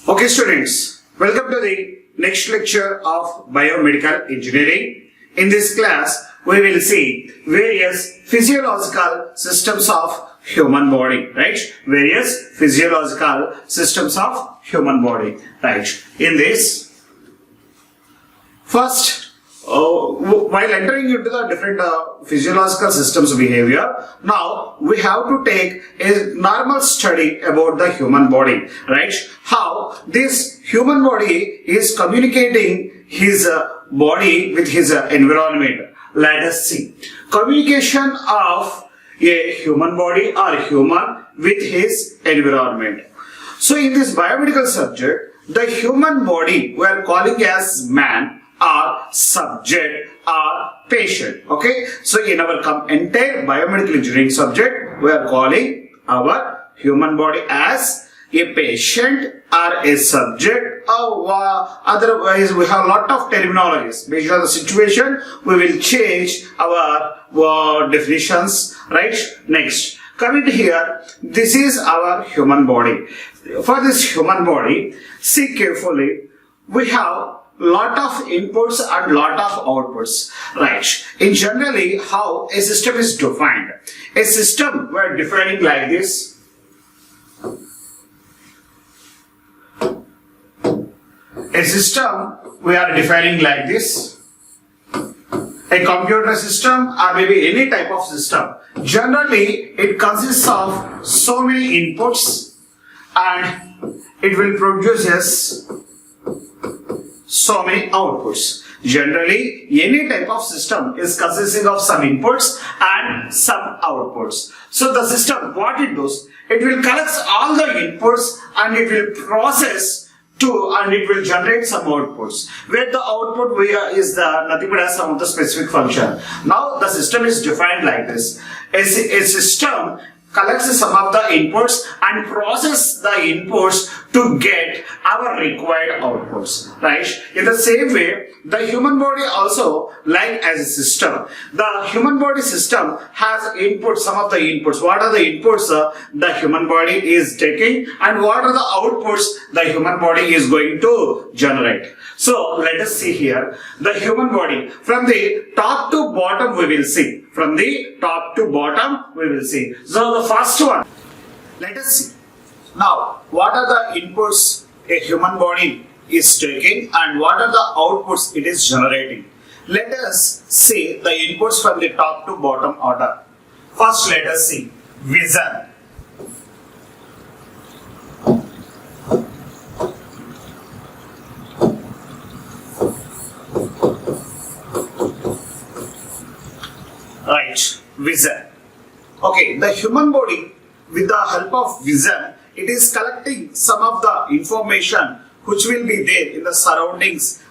Okay students, welcome to the next lecture of Biomedical Engineering. In this class, we will see various physiological systems of human body, right? Various physiological systems of human body, right? In this, first, while entering into the different physiological systems behavior, now we have to take a normal study about the human body, right? How this human body is communicating his body with his environment. Let us see. Communication of a human body or human with his environment. So in this biomedical subject, the human body we are calling as man, or subject, or patient. Okay, so in our entire biomedical engineering subject, we are calling our human body as a patient or a subject, otherwise we have a lot of terminologies. Based on the situation, we will change our definitions, right? Next, coming here, this is our human body. For this human body, see carefully, we have lot of inputs and lot of outputs, right? In generally, how a system is defined. A system we are defining like this. A system we are defining like this. A computer system or maybe any type of system. Generally, it consists of so many inputs and it will produce so many outputs. Generally, any type of system is consisting of some inputs and some outputs. So the system, what it does, it will collect all the inputs and it will process and it will generate some outputs. Where the output is nothing but as some of the specific function. Now the system is defined like this. A system collects some of the inputs and process the inputs to get our required outputs, right? In the same way, the human body also like as a system. The human body system has inputs, some of the inputs. What are the inputs the human body is taking and what are the outputs the human body is going to generate? So let us see here the human body from the top to bottom we will see. From the top to bottom we will see. So the first one, let us see. Now what are the inputs a human body is taking and what are the outputs it is generating? Let us see the inputs from the top to bottom order. First let us see vision. Right, vision. Okay, the human body with the help of vision, it is collecting some of the information which will be there in the surroundings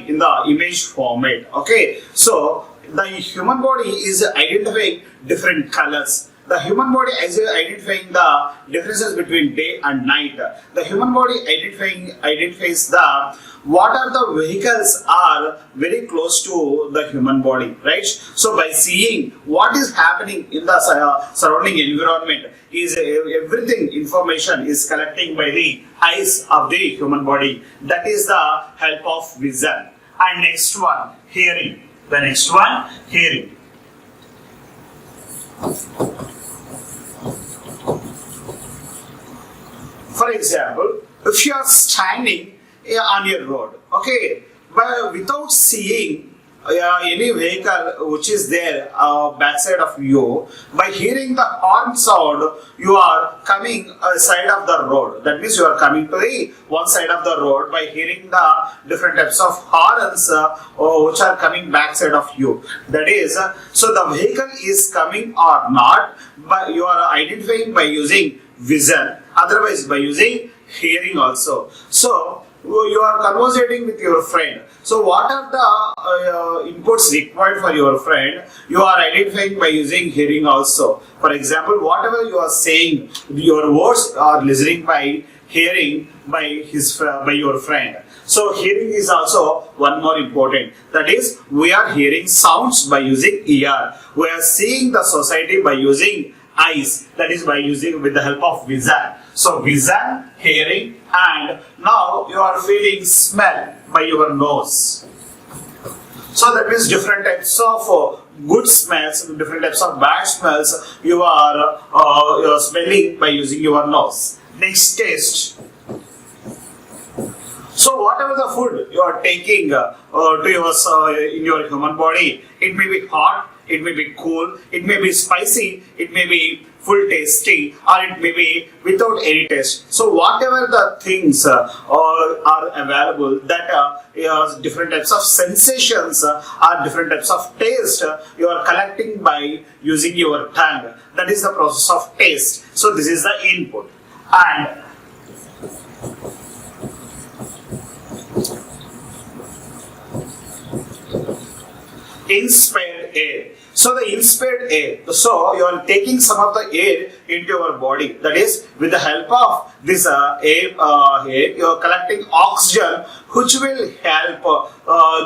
in the image format. Okay, so the human body is identifying different colors. The human body is identifying the differences between day and night. The human body identifies what are the vehicles are very close to the human body, right? So by seeing what is happening in the surrounding environment, everything information is collecting by the eyes of the human body. That is the help of vision. And next one, hearing. The next one, hearing. For example, if you are standing on a road, okay, but without seeing any vehicle which is there backside of you, by hearing the horn sound, you are coming side of the road. That means you are coming to the one side of the road by hearing the different types of horns which are coming backside of you. That is, so the vehicle is coming or not, but you are identifying by using vision, otherwise by using hearing also. So you are conversating with your friend. So what are the inputs required for your friend? You are identifying by using hearing also. For example, whatever you are saying, your words are listening by hearing by your friend. So hearing is also one more important. That is, we are hearing sounds by using ear. We are seeing the society by using eyes. That is by using with the help of vision. So vision, hearing, and now you are feeling smell by your nose. So that means different types of good smells, different types of bad smells you are smelling by using your nose. Next, taste. So whatever the food you are taking in your human body, it may be hot, it may be cool, it may be spicy, it may be full tasty, or it may be without any taste. So whatever the things are available, that different types of sensations or different types of taste you are collecting by using your tongue. That is the process of taste. So this is the input. And inspired air. So the inspired air. So you are taking some of the air into your body. That is, with the help of this air, you are collecting oxygen, which will help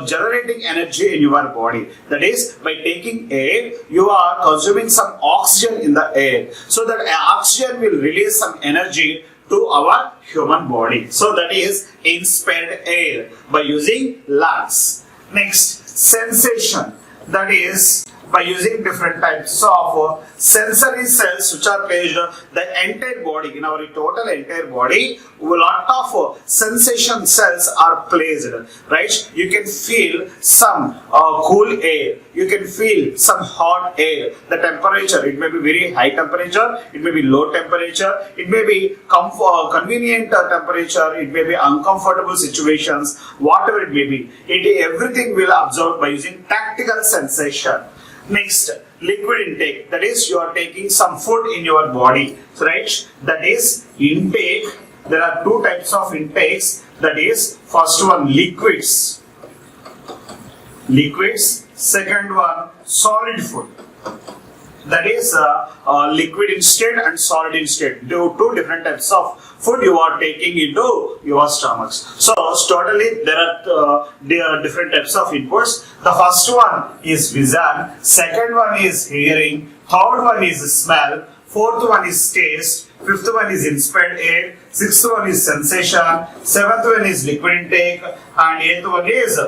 generating energy in your body. That is, by taking air, you are consuming some oxygen in the air. So that oxygen will release some energy to our human body. So that is inspired air by using lungs. Next, sensation. That is by using different types of sensory cells which are placed the entire body, in our total entire body, a lot of sensation cells are placed, right? You can feel some cool air, you can feel some hot air, the temperature, it may be very high temperature, it may be low temperature, it may be convenient temperature, it may be uncomfortable situations, whatever it may be, everything will absorb by using tactical sensation. Next, liquid intake. That is, you are taking some food in your body, right? That is intake. There are two types of intakes. That is, first one, liquids. Liquids. Second one, solid food. That is liquid in state and solid in state. Two different types of food you are taking into your stomachs. So totally there are different types of inputs. The first one is vision, second one is hearing, third one is smell, fourth one is taste, fifth one is inspired air, sixth one is sensation, seventh one is liquid intake, and eighth one is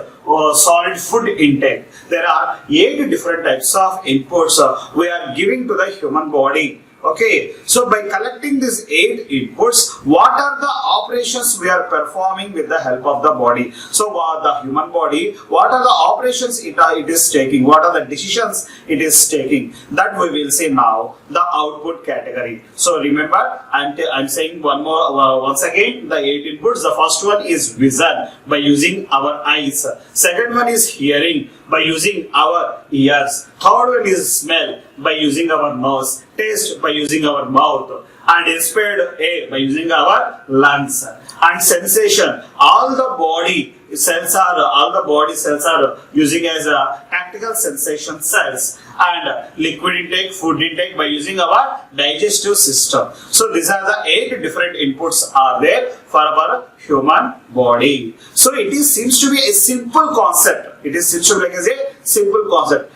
solid food intake. There are 8 different types of inputs we are giving to the human body. Okay, so by collecting these 8 inputs, what are the operations we are performing with the help of the body? So the human body, what are the operations it is taking? What are the decisions it is taking? That we will see now, the output category. So remember, I'm saying once again, the 8 inputs. The first one is vision, by using our eyes. Second one is hearing, by using our ears. Third one is smell, by using our nose. Taste, by using our mouth. And inspired air, by using our lungs. And sensation, all the body cells are using as tactical sensation cells. And liquid intake, food intake, by using our digestive system. So these are the 8 different inputs are there for our human body. So it seems to be a simple concept. It seems to be like a simple concept.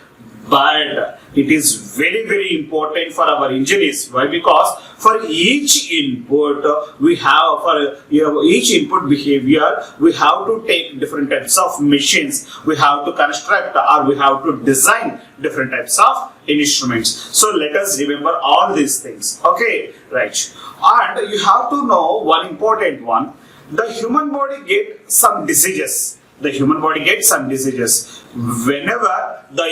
But it is very, very important for our engineers. Why? Because for each input each input behavior, we have to take different types of machines. We have to construct or we have to design different types of instruments. So let us remember all these things. Okay, right. And you have to know one important one. The human body gets some diseases. The human body gets some diseases whenever the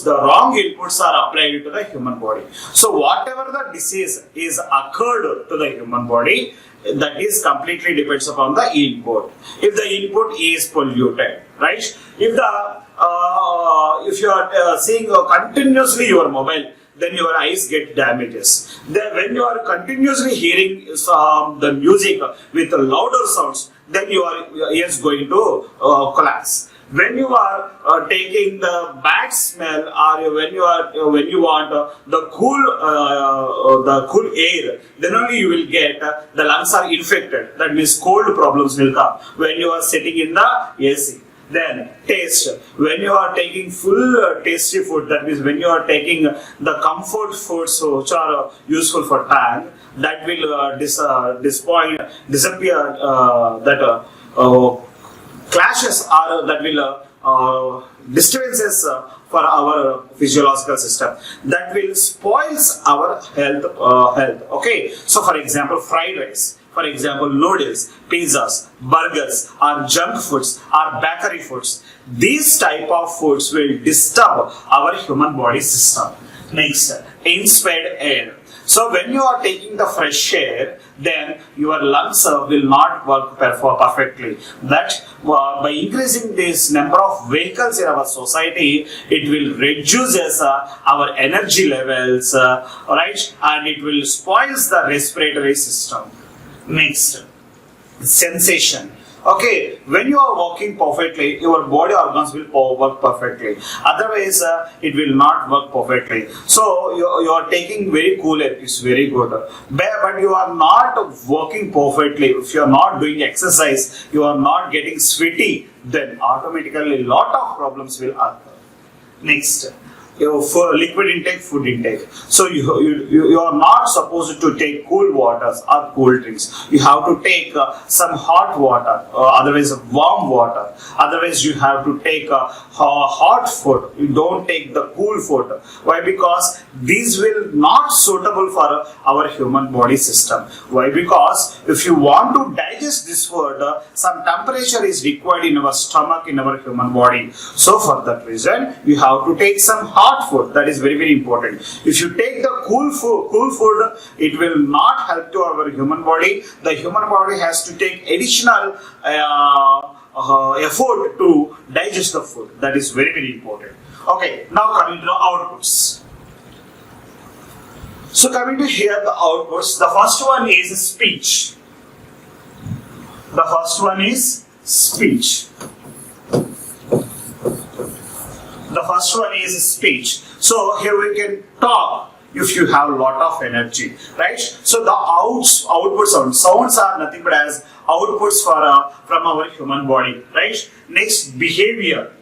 wrong inputs are applied to the human body. So whatever the disease is occurred to the human body, that is completely depends upon the input. If the input is polluted, right? If you are seeing continuously your mobile, then your eyes get damages. Then when you are continuously hearing the music with louder sounds, then your ears going to collapse. When you are taking the bad smell, or when you want the cool air, then only you will get the lungs are infected. That means cold problems will come when you are sitting in the AC. Then taste. When you are taking full tasty food, that means when you are taking the comfort foods which are useful for tongue, that will disappear. Clashes are that will disturbances for our physiological system, that will spoils our health. Okay, so for example, fried rice, for example, noodles, pizzas, burgers, or junk foods, or bakery foods. These type of foods will disturb our human body system. Next, inspired air. So when you are taking the fresh air, then your lungs will not work perfectly. That by increasing this number of vehicles in our society, it will reduces our energy levels, right? And it will spoils the respiratory system. Next, sensation. Okay, when you are walking perfectly, your body organs will work perfectly. Otherwise, it will not work perfectly. So you are taking very cool air. It's very good. But you are not working perfectly. If you are not doing exercise, you are not getting sweaty, then automatically a lot of problems will occur. Next, for liquid intake, food intake. So you are not supposed to take cool waters or cool drinks. You have to take some hot water, otherwise warm water. Otherwise you have to take hot food. You don't take the cool food. Why? Because these will not suitable for our human body system. Why? Because if you want to digest this food, some temperature is required in our stomach, in our human body. So for that reason, you have to take some hot food. That is very, very important. If you take the cool food, it will not help to our human body. The human body has to take additional effort to digest the food. That is very, very important. Okay, now coming to the outputs. So coming to here the outputs, the first one is speech. The first one is speech. The first one is speech. So here we can talk if you have a lot of energy, right? So the output sounds are nothing but as outputs for from our human body, right? Next, behavior.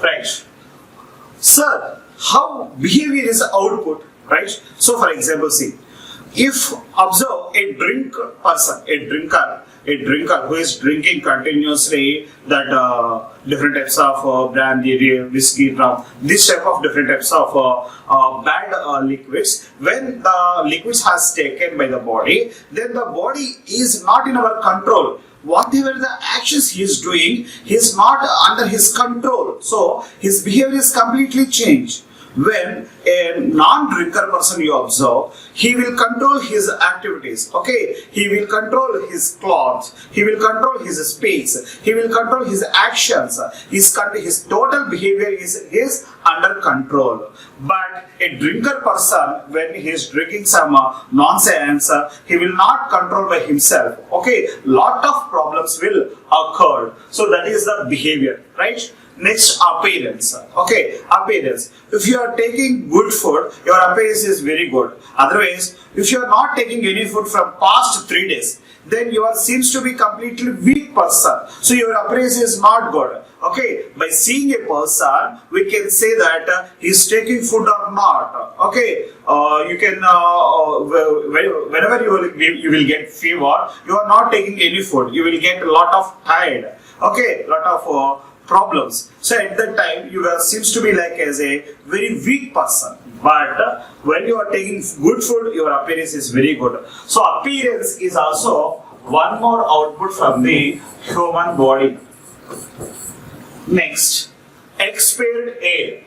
Right. Sir, how behavior is output, right? So for example, see, if observe a drinker who is drinking continuously that different types of brandy, whiskey, rum, this type of different types of bad liquids, when the liquids has taken by the body, then the body is not in our control. Whatever the actions he is doing, he is not under his control. So his behavior is completely changed. When a non-drinker person you observe, he will control his activities, okay? He will control his clothes, he will control his space, he will control his actions, his total behavior is under control. But a drinker person, when he is drinking some nonsense, he will not control by himself, okay? Lot of problems will occur. So that is the behavior, right? Next, appearance. Okay, appearance. If you are taking good food, your appearance is very good. Otherwise, if you are not taking any food from past 3 days, then you are seems to be completely weak person. So your appearance is not good. Okay, by seeing a person, we can say that he is taking food or not. Okay, you can whenever you will get fever, you are not taking any food. You will get a lot of tired. Okay, lot of problems. So at that time, you seems to be like as a very weak person. But when you are taking good food, your appearance is very good. So appearance is also one more output from the human body. Next, expired air.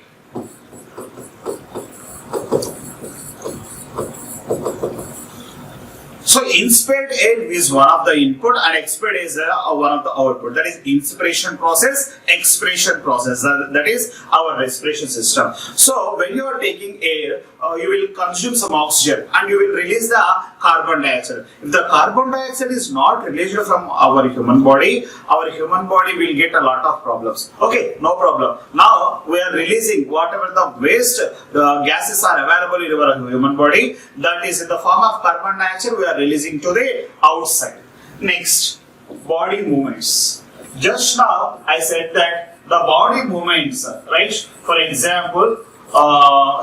So inspired air is one of the input and expired is one of the output. That is inspiration process, expiration process. That is our respiration system. So when you are taking air, you will consume some oxygen and you will release the carbon dioxide. If the carbon dioxide is not released from our human body will get a lot of problems. Okay, no problem. Now we are releasing whatever the waste gases are available in our human body, that is in the form of carbon dioxide, we are releasing to the outside. Next, body movements. Just now I said that the body movements, right? For example,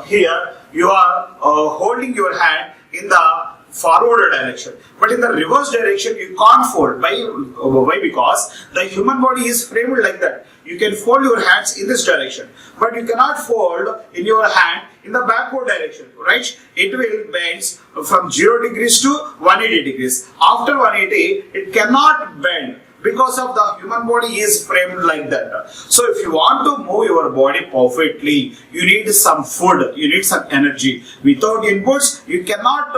here you are holding your hand in the forward direction, but in the reverse direction you can't fold. Why? Because the human body is framed like that. You can fold your hands in this direction, but you cannot fold in your hand in the backward direction, right? It will bend from 0 degrees to 180 degrees. After 180, it cannot bend because of the human body is framed like that. So if you want to move your body perfectly, you need some food, you need some energy. Without inputs, you cannot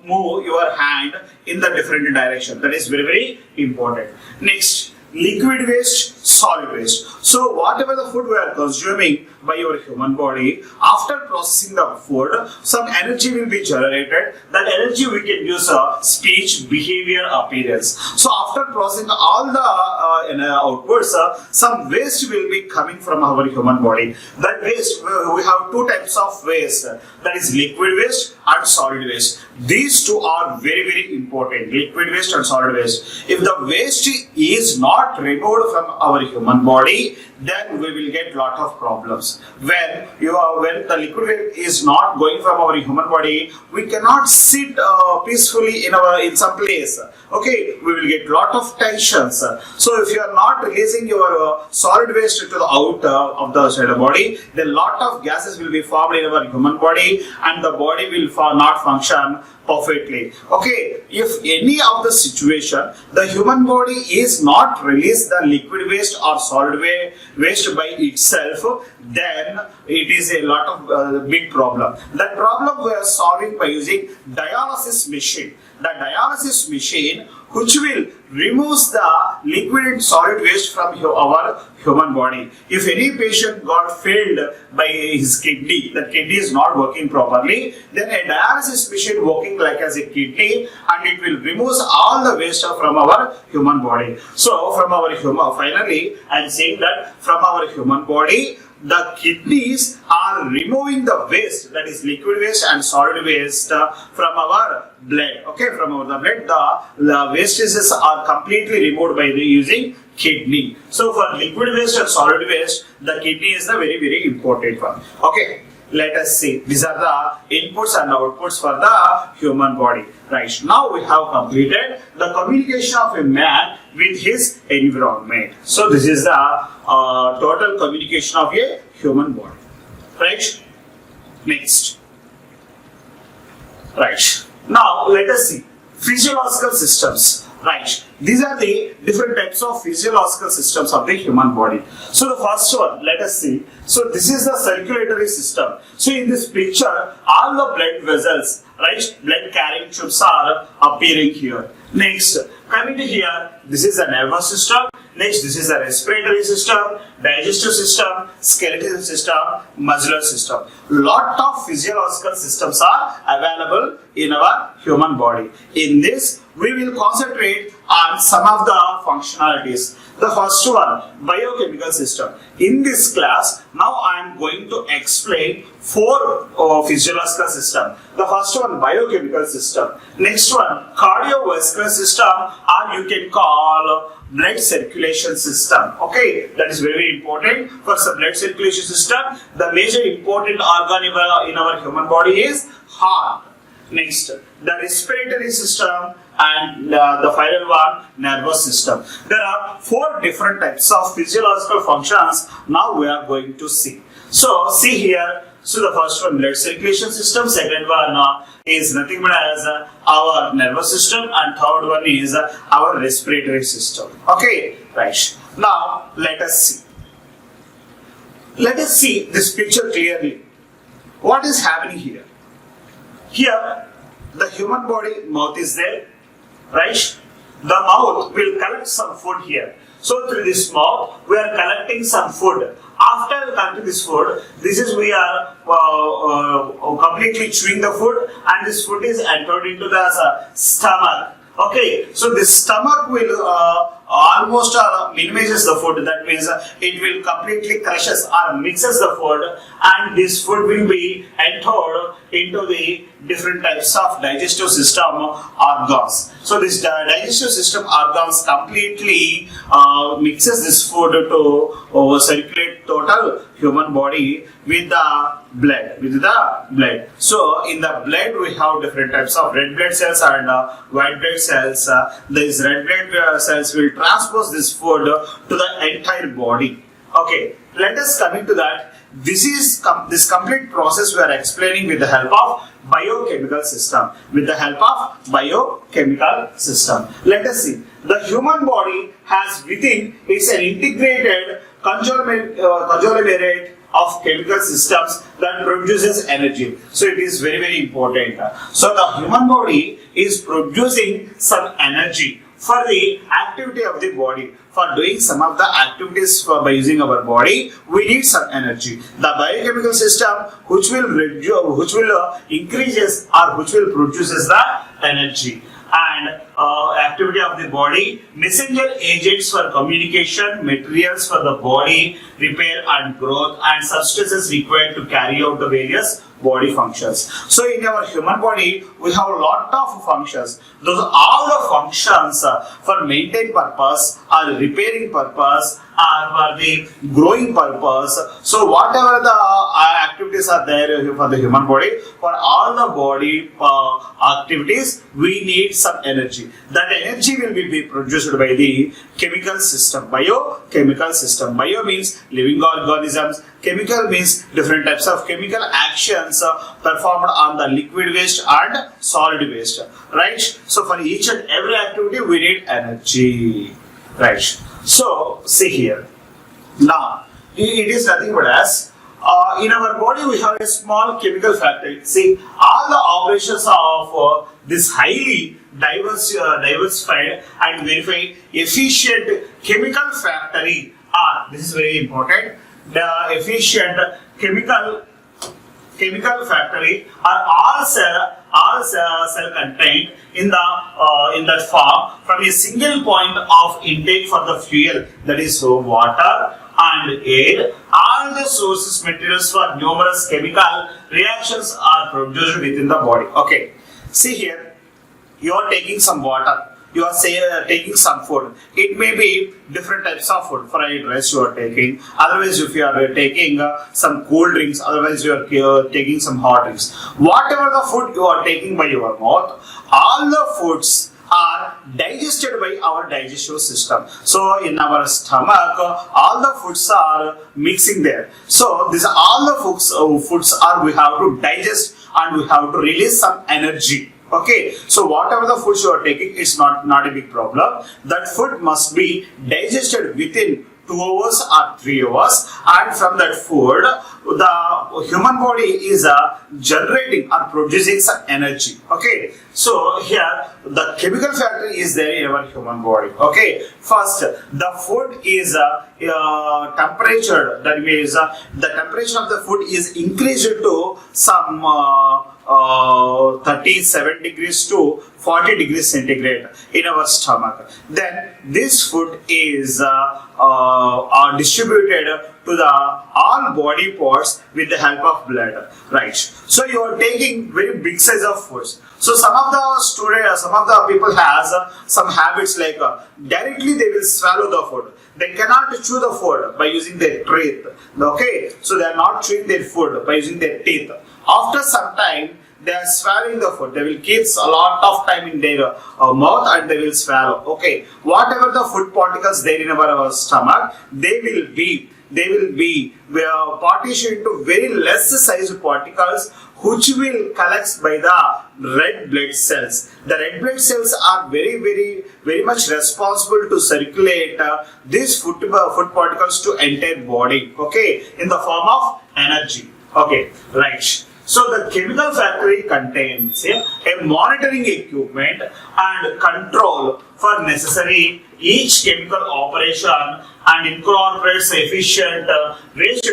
move your hand in the different direction. That is very, very important. Next, liquid waste, solid waste. So whatever the food we are consuming by your human body, after processing the food, some energy will be generated. That energy we can use speech, behavior, appearance. So after processing all the outputs, some waste will be coming from our human body. That waste, we have two types of waste. That is liquid waste and solid waste. These two are very, very important. Liquid waste and solid waste. If the waste is not removed from our human body, then we will get lot of problems. When the liquid waste is not going from our human body, we cannot sit peacefully in some place. Okay, we will get lot of tensions. So if you are not releasing your solid waste to the out of the cell body, then lot of gases will be formed in our human body, and the body will not function perfectly. Okay, if any of the situation the human body is not release the liquid waste or solid waste by itself, then it is a lot of big problem. That problem we are solving by using dialysis machine. The dialysis machine which will remove the liquid and solid waste from our human body. If any patient got failed by his kidney, the kidney is not working properly, then a dialysis machine working like as a kidney, and it will remove all the waste from our human body. So from our finally I am saying that from our human body, the kidneys are removing the waste, that is liquid waste and solid waste from our blood. Okay, from our blood, the wastes are completely removed by using kidney. So for liquid waste and solid waste, the kidney is the very, very important one. Okay, let us see. These are the inputs and outputs for the human body. Right, now we have completed the communication of a man with his environment. So this is the total communication of a human body. Right, next. Right, now let us see physiological systems. Right, these are the different types of physiological systems of the human body. So the first one, let us see. So this is the circulatory system. So in this picture, all the blood vessels, right, blood carrying tubes are appearing here. Next, coming to here, this is the nervous system. Next, this is the respiratory system, digestive system, skeletal system, muscular system. Lot of physiological systems are available in our human body. In this, we will concentrate on some of the functionalities. The first one, biochemical system. In this class, now I am going to explain 4 physiological systems. The first one, biochemical system. Next one, cardiovascular system, or you can call blood circulation system. Okay, that is very important. For the blood circulation system, the major important organ in our human body is heart. Next, the respiratory system, and the final one, nervous system. There are 4 different types of physiological functions now we are going to see. So see here, so the first one, blood circulation system, second one is nothing but as our nervous system, and third one is our respiratory system. Okay, right. Now let us see. Let us see this picture clearly. What is happening here? Here, the human body mouth is there, right? The mouth will collect some food here. So through this mouth, we are collecting some food. After collecting this food, we are completely chewing the food, and this food is entered into the stomach. Okay, so the stomach will almost minimizes the food. That means it will completely crushes or mixes the food, and this food will be entered into the different types of digestive system organs. So this digestive system organs completely mixes this food to circulate total human body with the blood. So in the blood we have different types of red blood cells and white blood cells. These red blood cells will transpose this food to the entire body. Okay, let us come into that. This is this complete process we are explaining with the help of biochemical system. Let us see. The human body has within its an integrated conglomerate of chemical systems that produces energy. So it is very, very important. So the human body is producing some energy for the activity of the body. For doing some of the activities by using our body, we need some energy. The biochemical system which will increases or which will produces the energy. And activity of the body, messenger agents for communication, materials for the body, repair and growth, and substances required to carry out the various body functions. So in our human body, we have a lot of functions. Those are all the functions for maintain purpose, or repairing purpose, or for the growing purpose. So whatever the activities are there for the human body, for all the body activities, we need some energy. That energy will be produced by the chemical system, biochemical system. Bio means living organisms. Chemical means different types of chemical actions performed on the liquid waste and solid waste. Right? So for each and every activity, we need energy. Right? So see here. Now it is nothing but as in our body we have a small chemical factory. See, all the operations of this highly diversified and very efficient chemical factory are, this is very important, the efficient chemical factory are all cell contained in that form from a single point of intake for the fuel, that is water and air. All the sources materials for numerous chemical reactions are produced within the body. Okay, see here, you are taking some water, you are taking some food. It may be different types of food. Fried rice you are taking. Otherwise, if you are taking some cold drinks, otherwise you are taking some hot drinks. Whatever the food you are taking by your mouth, all the foods are digested by our digestive system. So in our stomach, all the foods are mixing there. So these all the foods are we have to digest and we have to release some energy. Okay, so whatever the food you are taking, it's not a big problem. That food must be digested within 2 hours or 3 hours, and from that food, the human body is generating or producing some energy. Okay, so here the chemical factory is there in our human body. Okay, first the food is temperature. That means the temperature of the food is increased to some 37 degrees to 40 degrees centigrade in our stomach. Then this food is distributed to the all body parts with the help of blood. Right. So you are taking very big size of foods. So some of the people has some habits like directly they will swallow the food. They cannot chew the food by using their teeth. Okay. So they are not chewing their food by using their teeth. After some time, they are swallowing the food. They will keep a lot of time in their mouth and they will swallow. Okay, whatever the food particles there in our stomach, they will be partitioned into very less sized particles which will collect by the red blood cells. The red blood cells are very much responsible to circulate these food particles to entire body. Okay, in the form of energy. Okay, right. So the chemical factory contains a monitoring equipment and control for necessary each chemical operation and incorporates efficient waste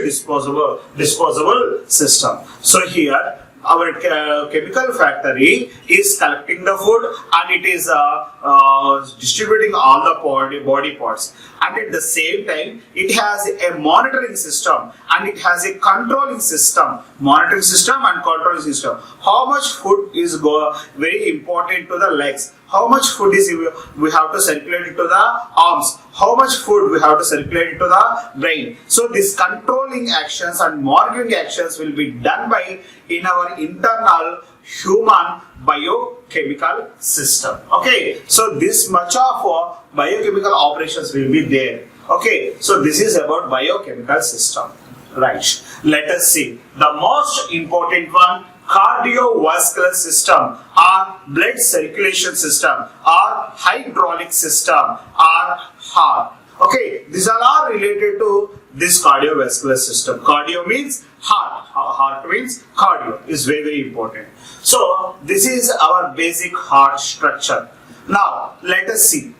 disposable system. So here our chemical factory is collecting the food and it is distributing all the body parts, and at the same time it has a monitoring system and it has a controlling system, monitoring system and controlling system. How much food is very important to the legs, how much food is we have to circulate into the arms, how much food we have to circulate into the brain. So these controlling actions and monitoring actions will be done by in our internal human biochemical system. Okay, so this much of biochemical operations will be there. Okay, so this is about biochemical system. Right, let us see the most important one, cardiovascular system or blood circulation system or hydraulic system or heart. Okay, these are all related to this cardiovascular system. Cardio means heart, heart means cardio, is very, very important. So this is our basic heart structure. Now let us see,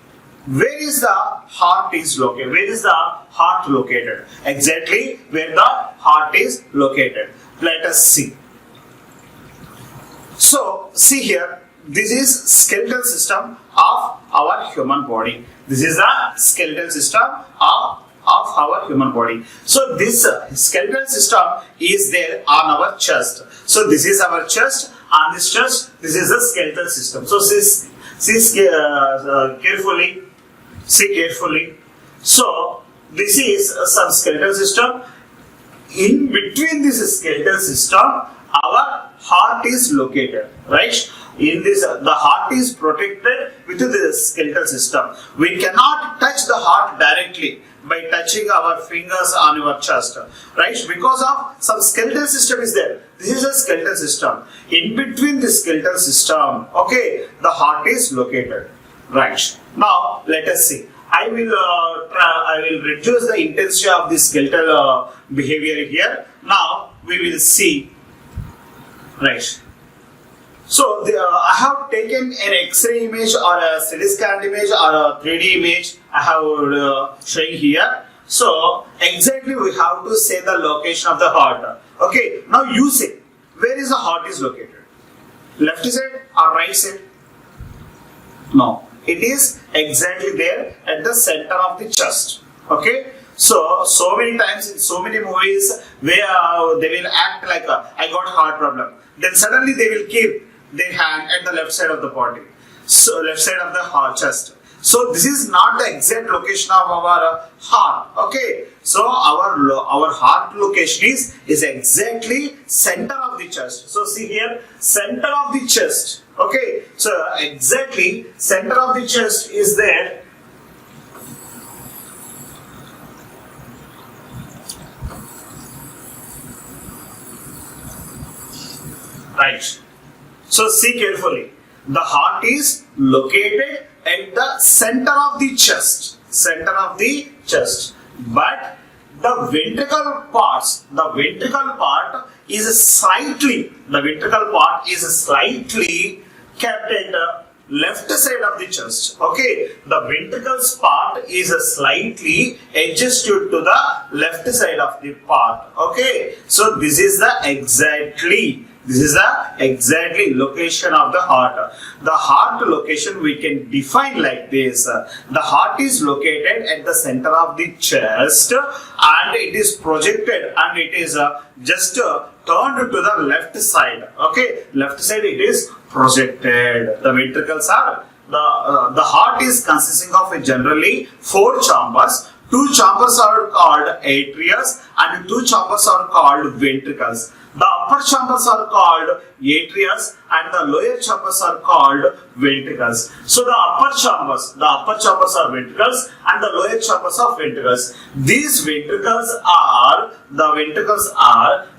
where is the heart is located? Where is the heart located? Exactly where the heart is located. Let us see. So see here, this is skeletal system of our human body. This is the skeletal system of our human body. So this skeletal system is there on our chest. So this is our chest, on this chest, this is the skeletal system. So see carefully. See carefully. So this is some skeletal system. In between this skeletal system, our heart is located, right? In this, the heart is protected with the skeletal system. We cannot touch the heart directly by touching our fingers on your chest, right? Because of some skeletal system is there. This is a skeletal system. In between the skeletal system, okay, the heart is located, right? Now let us see. I will reduce the intensity of the skeletal behavior here. Now we will see, right? So I have taken an X-ray image or a CT scan image or a 3D image. I have showing here. So exactly we have to say the location of the heart. Okay. Now you say, where is the heart is located? Left side or right side? No. It is exactly there at the center of the chest. Okay. So many times in so many movies where they will act like I got heart problem. Then suddenly they will keep their hand at the left side of the body. So left side of the heart chest. So this is not the exact location of our heart. Okay. So our heart location is exactly center of the chest. So see here, center of the chest. Okay. So exactly center of the chest is there. Right. So see carefully. The heart is located at the center of the chest. Center of the chest. But the ventricle part is slightly kept at the left side of the chest. Okay. The ventricles part is slightly adjusted to the left side of the part. Okay. So this is the exactly location of the heart. The heart location we can define like this. The heart is located at the center of the chest and it is projected and it is just turned to the left side. Okay, left side it is projected. The ventricles are, the heart is consisting of generally 4 chambers. 2 chambers are called atrias and 2 chambers are called ventricles. The upper chambers are called atrias and the lower chambers are called ventricles. So the upper chambers are ventricles and the lower chambers are ventricles. These ventricles are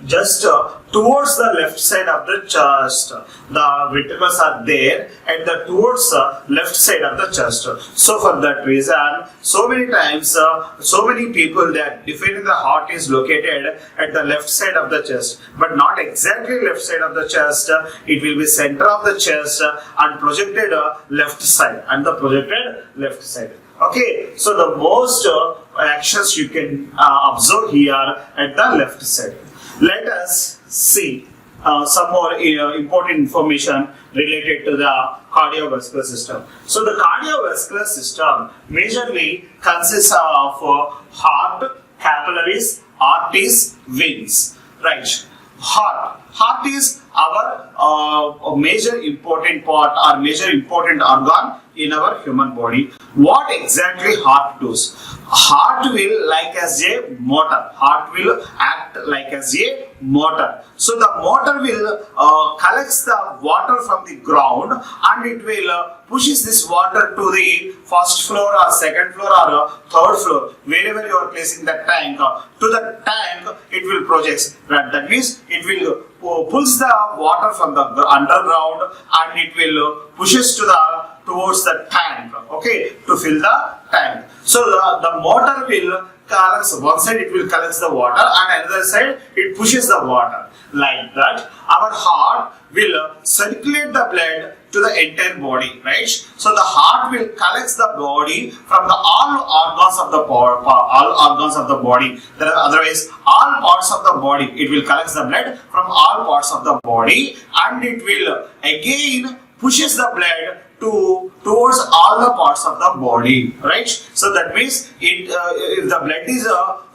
just towards the left side of the chest. The ventricles are there at the towards left side of the chest. So for that reason, so many times, so many people that define the heart is located at the left side of the chest, but not exactly left side of the chest. It will be center of the chest and projected left side and the projected left side. Okay, so the most actions you can observe here at the left side. Let us see some more important information related to the cardiovascular system. So the cardiovascular system majorly consists of heart, capillaries, arteries, veins. Right. Heart is our major important part or major important organ in our human body. What exactly heart does? Heart will like as a motor. Heart will act like as a motor. So the motor will collects the water from the ground and it will pushes this water to the first floor or second floor or third floor, wherever you are placing the tank. To the tank it will project. That means it will pulls the water from the underground and it will pushes towards the tank, okay, to fill the tank. So the motor will collects, one side it will collect the water and another side it pushes the water. Like that, our heart will circulate the blood to the entire body, right? So the heart will collect the body from the all organs of the body. Otherwise, all parts of the body, it will collect the blood from all parts of the body and it will again pushes the blood towards all the parts of the body, right? So that means if the blood is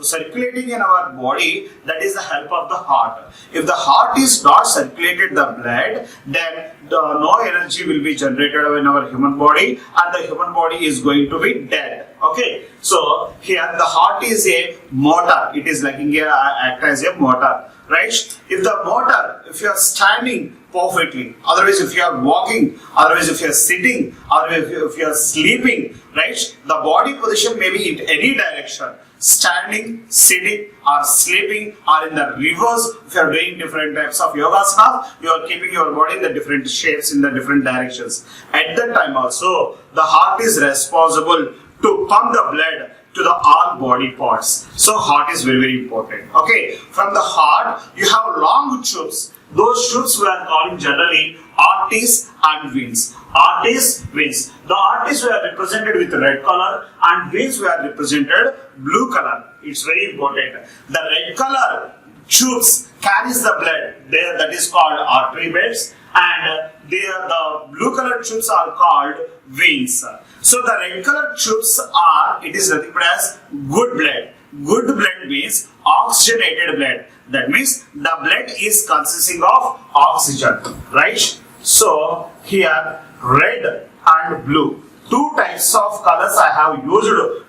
circulating in our body, that is the help of the heart. If the heart is not circulated the blood, then no energy will be generated in our human body and the human body is going to be dead. Okay, so here the heart is a motor. It is like act as a motor, right? If the motor, if you are standing perfectly, otherwise if you are walking, otherwise if you are sitting, otherwise if you are sleeping, right, the body position may be in any direction, standing, sitting or sleeping or in the reverse. If you are doing different types of yogasana, you are keeping your body in the different shapes in the different directions. At that time also, the heart is responsible to pump the blood to the all body parts. So heart is very, very important. Okay, from the heart you have long tubes. Those tubes we are calling generally arteries and veins. Arteries, veins. The arteries were represented with red color and veins were represented blue color. It's very important. The red color tubes carries the blood. There, that is called artery beds, and the blue color tubes are called veins. So the red color tubes are, it is nothing but as good blood. Good blood means oxygenated blood. That means the blood is consisting of oxygen, right? So here red and blue, two types of colors I have used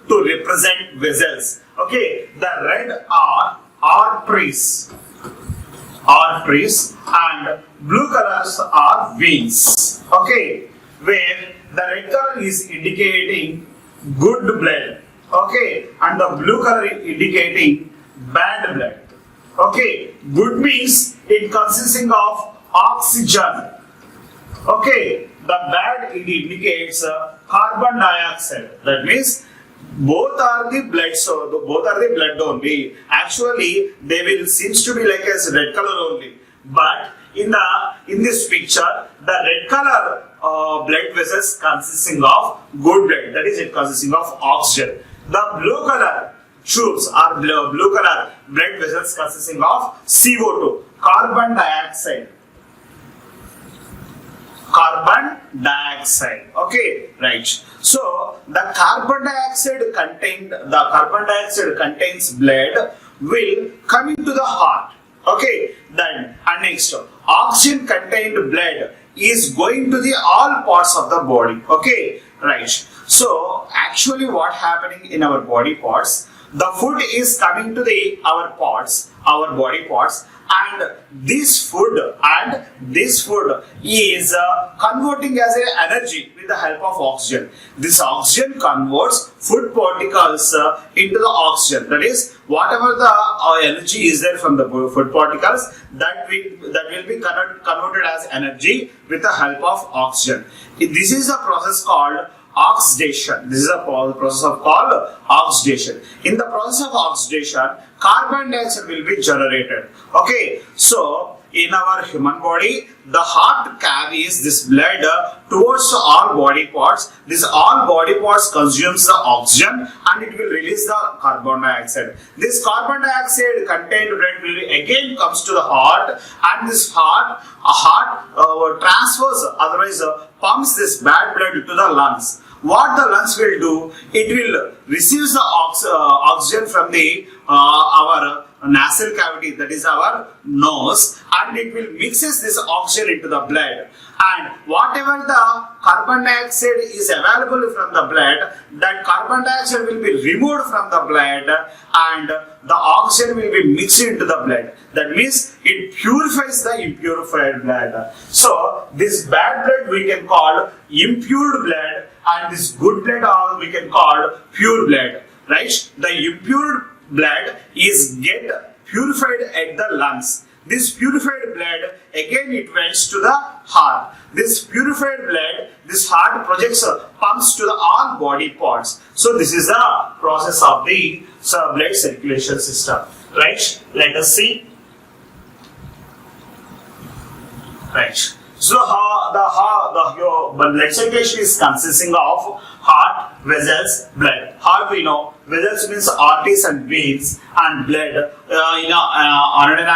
to represent vessels. Okay, the red are arteries, and blue colors are veins. Okay, where the red color is indicating good blood, okay, and the blue color is indicating bad blood. Okay, good means it consisting of oxygen. Okay, the bad it indicates carbon dioxide. That means both are the blood, so both are the blood only. Actually, they will seems to be like as red color only. But in this picture, the red color blood vessels consisting of good blood. That is, it consisting of oxygen. The blue color tubes are blue color blood vessels consisting of CO2, carbon dioxide. Carbon dioxide. Okay, right. So the carbon dioxide contains blood will come into the heart. Okay, then and next oxygen contained blood is going to the all parts of the body. Okay, right. So actually what happening in our body parts, the food is coming to our body parts, and this food is converting as an energy with the help of oxygen. This oxygen converts food particles into the oxygen. That is, whatever the energy is there from the food particles, that will be converted as energy with the help of oxygen. This is a process called oxidation. This is a process called oxidation. In the process of oxidation, carbon dioxide will be generated. Okay, so in our human body, the heart carries this blood towards all body parts. This all body parts consumes the oxygen and it will release the carbon dioxide. This carbon dioxide contained blood will again comes to the heart, and this heart transfers, otherwise pumps this bad blood to the lungs. What the lungs will do, it will receive the oxygen from the our nasal cavity, that is our nose, and it will mixes this oxygen into the blood, and whatever the carbon dioxide is available from the blood, that carbon dioxide will be removed from the blood and the oxygen will be mixed into the blood. That means it purifies the impurified blood. So this bad blood we can call impure blood, and this good blood we can call pure blood, right? The impure blood is get purified at the lungs. This purified blood again it went to the heart. This purified blood, this heart projects pumps to the all body parts. So this is the process of the blood circulation system, right? Let us see. Right. So your blood circulation is consisting of heart, vessels, blood. Heart we know, vessels means arteries and veins, and blood. On an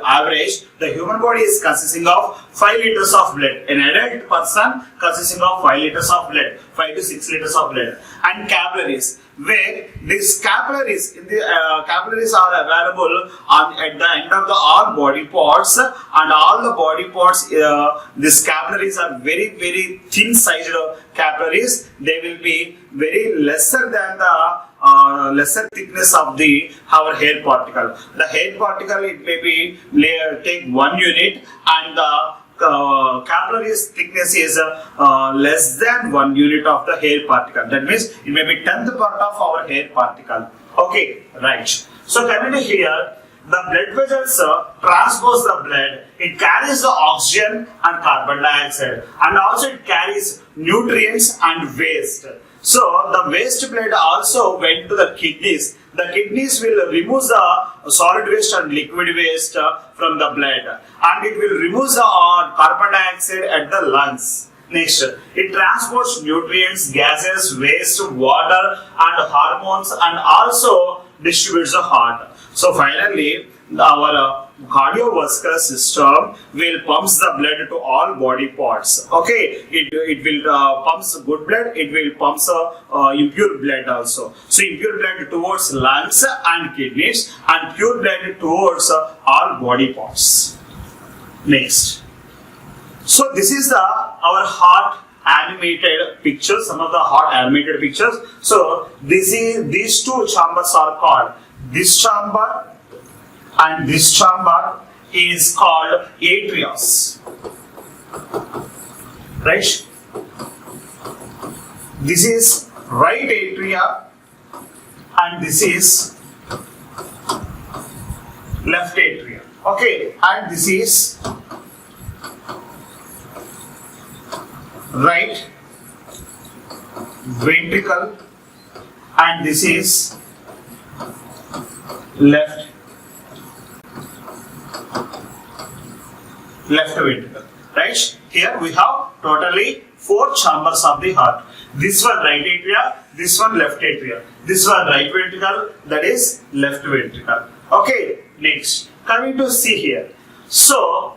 average, the human body is consisting of 5 liters of blood. An adult person consisting of 5 liters of blood, 5 to 6 liters of blood. And capillaries, where these capillaries are available at the end of the all body parts, and all the body parts, these capillaries are very thin sized capillaries. They will be very lesser than the lesser thickness of our hair particle. The hair particle, it may be take 1 unit, and the capillary's thickness is less than 1 unit of the hair particle. That means it may be 10th part of our hair particle. Okay, right. So coming to here, the blood vessels transpose the blood. It carries the oxygen and carbon dioxide, and also it carries nutrients and waste. So the waste blood also went to the kidneys. The kidneys will remove the solid waste and liquid waste from the blood, and it will remove the carbon dioxide at the lungs. Next, it transports nutrients, gases, waste, water and hormones, and also distributes the heart. So finally, our cardiovascular system will pumps the blood to all body parts. Okay, it will pumps good blood, it will pumps impure blood also. So impure blood towards lungs and kidneys, and pure blood towards all body parts. Next, so this is our heart animated pictures, some of the heart animated pictures. So these two chambers are called, this chamber and this chamber is called atrias, right? This is right atria and this is left atria. Okay, and this is right ventricle and this is left ventricle, right? Here we have totally 4 chambers of the heart. This one right atria, this one left atria, this one right ventricle, that is left ventricle. Okay, next, coming to see here. So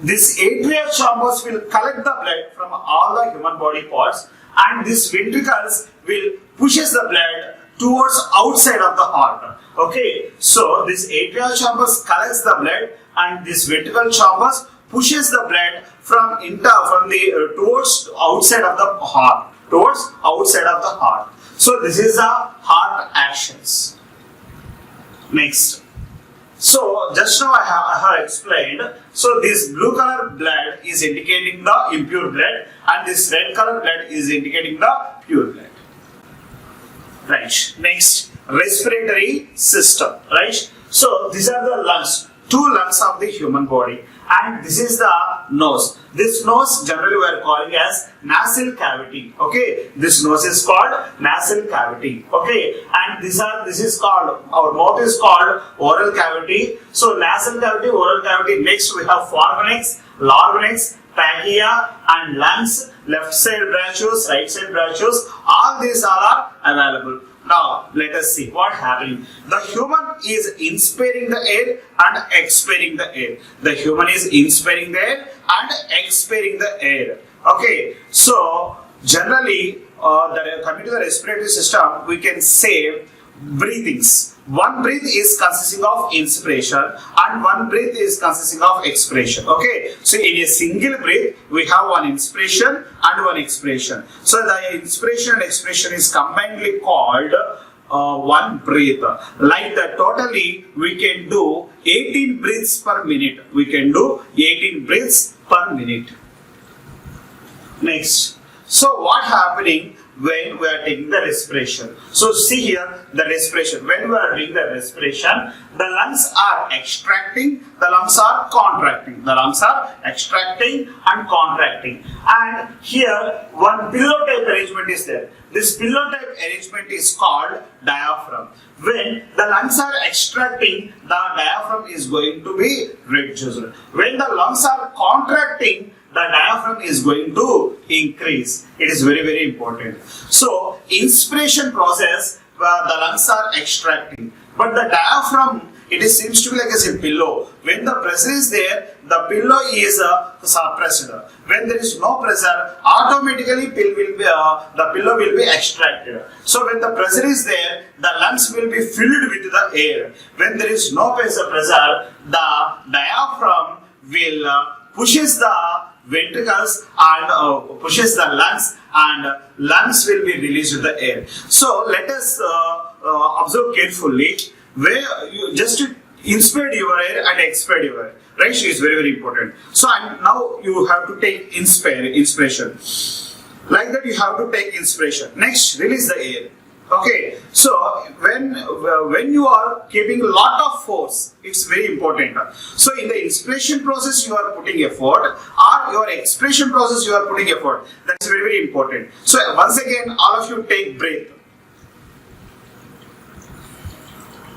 this atria chambers will collect the blood from all the human body parts, and these ventricles will pushes the blood towards outside of the heart. Okay, so this atria chambers collects the blood, and this ventricle chambers pushes the blood from the towards outside of the heart, towards outside of the heart. So this is the heart actions. Next. So just now I have explained. So this blue color blood is indicating the impure blood, and this red color blood is indicating the pure blood. Right. Next, respiratory system. Right. So these are the lungs, 2 lungs of the human body, and this is the nose. This nose generally we are calling as nasal cavity. Okay, this nose is called nasal cavity. Okay, and this is called, our mouth is called oral cavity. So nasal cavity, oral cavity. Next we have pharynx, larynx, trachea and lungs, left side bronchus, right side bronchus. All these are available. Now let us see what happening. The human is inspiring the air and expiring the air. The human is inspiring the air and expiring the air. Okay, so generally coming to the respiratory system, we can say breathings. One breath is consisting of inspiration and one breath is consisting of expiration. Okay, so in a single breath we have one inspiration and one expiration. So the inspiration and expiration is combinedly called one breath. Like that, totally we can do 18 breaths per minute. We can do 18 breaths per minute. Next, so what happening when we are taking the respiration? So see here the respiration. When we are doing the respiration, the lungs are extracting, the lungs are contracting. The lungs are extracting and contracting. And here one pillow type arrangement is there. This pillow type arrangement is called diaphragm. When the lungs are extracting, the diaphragm is going to be reduced. When the lungs are contracting, the diaphragm is going to increase. It is very, very important. So, inspiration process, the lungs are extracting. But the diaphragm, it seems to be like as a pillow. When the pressure is there, the pillow is suppressed. When there is no pressure, automatically the pillow will be extracted. So when the pressure is there, the lungs will be filled with the air. When there is no pressure, the diaphragm will pushes the ventricles and pushes the lungs, and lungs will be released to the air. So let us observe carefully where you just inspire your air and expire your air. Ratio is very, very important. So now you have to take inspiration. Like that you have to take inspiration. Next, release the air. Okay, so when you are keeping a lot of force, it's very important. So in the inspiration process you are putting effort, or your expiration process you are putting effort. That's very, very important. So once again, all of you take breath.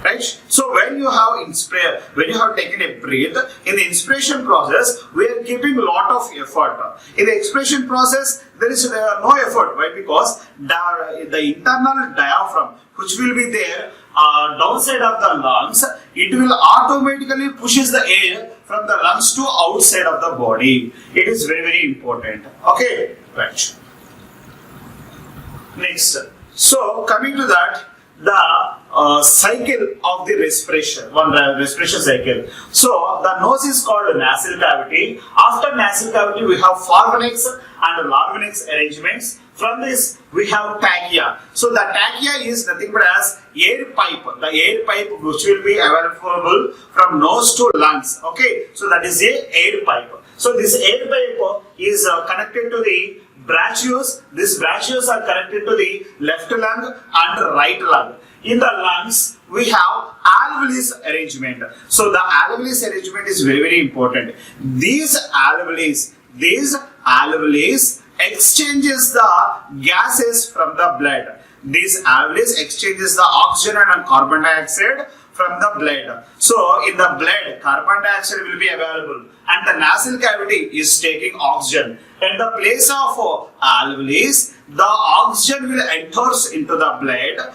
Right? So when you have taken a breath, in the inspiration process, we are keeping a lot of effort. In the expiration process, there is no effort. Why? Because the internal diaphragm, which will be there downside of the lungs, it will automatically pushes the air from the lungs to outside of the body. It is very, very important. Okay, right. Next, so coming to that, the cycle of the respiration, respiration cycle. So the nose is called nasal cavity. After nasal cavity, we have pharynx and larynx arrangements. From this, we have trachea. So the trachea is nothing but as air pipe. The air pipe which will be available from nose to lungs. Okay, so that is a air pipe. So this air pipe is connected to the bronchus. These bronchus are connected to the left lung and right lung. In the lungs, we have alveolus arrangement. So the alveolus arrangement is very, very important. These alveolus exchanges the gases from the blood. These alveolus exchanges the oxygen and carbon dioxide from the blood. So in the blood, carbon dioxide will be available, and the nasal cavity is taking oxygen. In the place of alveolus, the oxygen will enters into the blood,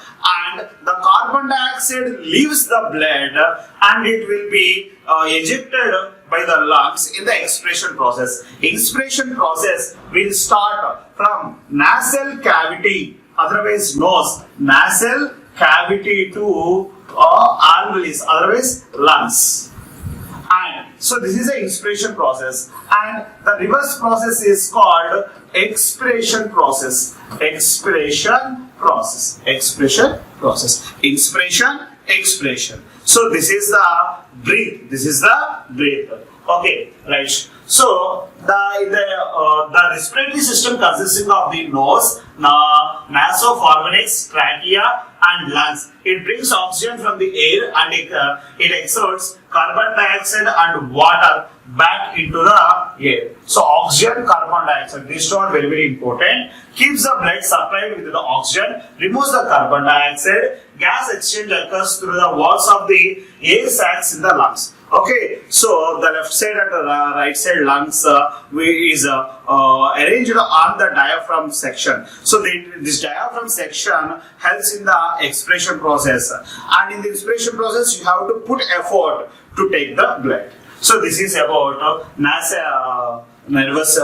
and the carbon dioxide leaves the blood, and it will be ejected by the lungs in the expiration process. Expiration process will start from nasal cavity, otherwise nose, nasal cavity to alveolus, otherwise lungs. And so this is the inspiration process, and the reverse process is called expiration process. Expiration process. Expiration process. Inspiration, expiration. So this is the breath. This is the breath. Okay, right. So the respiratory system consisting of the nose, nasopharynx, trachea, and lungs. It brings oxygen from the air and it exerts carbon dioxide and water back into the air. So oxygen, carbon dioxide, these two are very, very important. Keeps the blood supplied with the oxygen, removes the carbon dioxide, gas exchange occurs through the walls of the air sacs in the lungs. Okay, so the left side and the right side lungs is arranged on the diaphragm section. So this diaphragm section helps in the expiration process, and in the expiration process you have to put effort to take the blood. So this is about nervous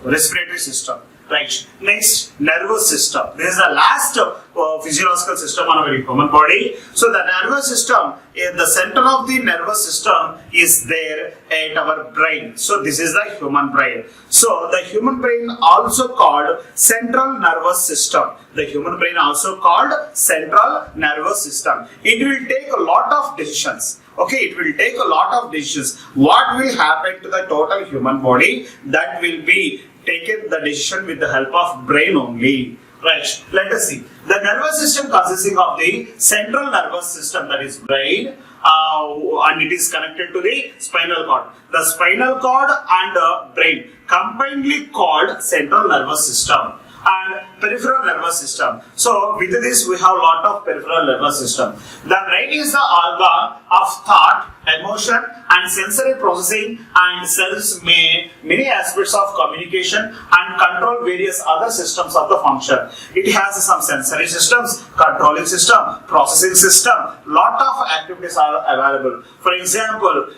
respiratory system. Right. Next, nervous system. This is the last physiological system on our human body. So the nervous system, the center of the nervous system is there at our brain. So this is the human brain. So the human brain also called central nervous system. The human brain also called central nervous system. It will take a lot of decisions. Okay, it will take a lot of decisions. What will happen to the total human body? That will be taken the decision with the help of brain only. Right, let us see. The nervous system consisting of the central nervous system, that is brain, and it is connected to the spinal cord. The spinal cord and brain combinedly called central nervous system. And peripheral nervous system. So with this we have a lot of peripheral nervous system. The brain is the organ of thought, emotion and sensory processing, and serves many aspects of communication and control various other systems of the function. It has some sensory systems, controlling system, processing system. Lot of activities are available. For example,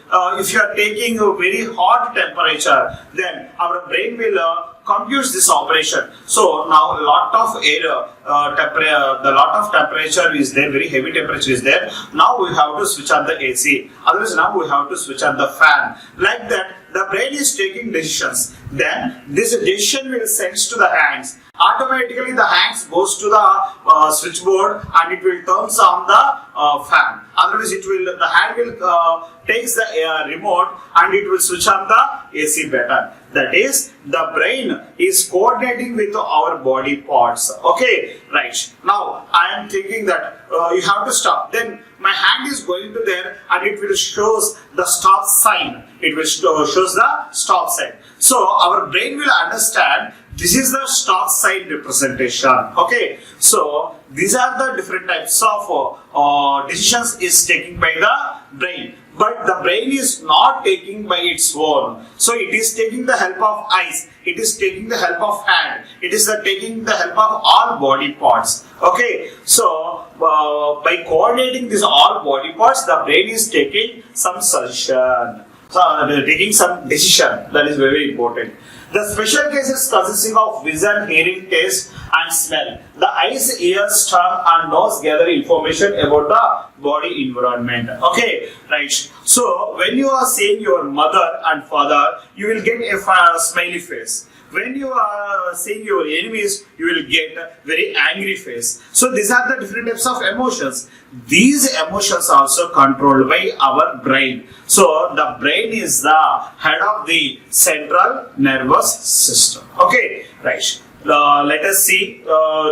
if you are taking a very hot temperature, then our brain will computes this operation. So now lot of air, the lot of temperature is there, very heavy temperature is there. Now we have to switch on the AC. Otherwise now we have to switch on the fan. Like that, the brain is taking decisions. Then this decision will send to the hands. Automatically the hands goes to the switchboard and it will turns on the fan. Otherwise the hand will takes the remote and it will switch on the AC button. That is, the brain is coordinating with our body parts. Okay, right. Now I am thinking that you have to stop. Then my hand is going to there and it will shows the stop sign. It will shows the stop sign. So our brain will understand this is the stop sign representation. Okay, so these are the different types of decisions is taken by the brain. But the brain is not taking by its own. So it is taking the help of eyes. It is taking the help of hand. It is taking the help of all body parts. Okay. So by coordinating these all body parts, the brain is taking some solution. So taking some decision. That is very important. The special cases consisting of vision, hearing, taste and smell. The eyes, ears, tongue and nose gather information about the body environment. Okay, right. So when you are seeing your mother and father, you will get a smiley face. When you are seeing your enemies, you will get a very angry face. So these are the different types of emotions. These emotions are also controlled by our brain. So the brain is the head of the central nervous system. Okay, right. Let us see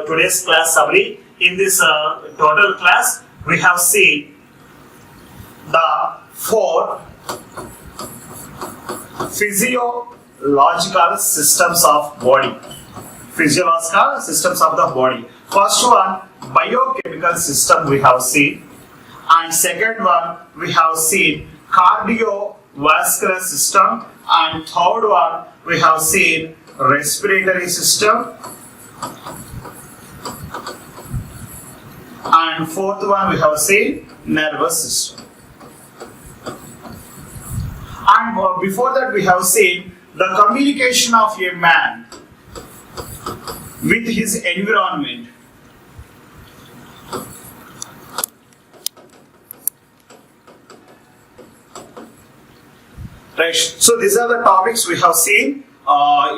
today's class summary. In this total class, we have seen the 4 physiological systems of body. Physiological systems of the body. First one, biochemical system we have seen, and second one we have seen cardiovascular system, and third one we have seen respiratory system, and fourth one we have seen nervous system. And before that we have seen the communication of a man with his environment. Right. So these are the topics we have seen.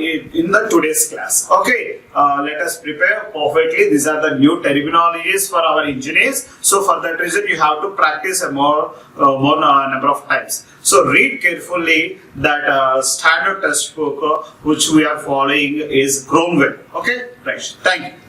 in the today's class. Okay, let us prepare perfectly. These are the new terminologies for our engineers. So for that reason, you have to practice a more number of times. So read carefully that standard textbook which we are following is Cromwell. Okay, right. Thank you.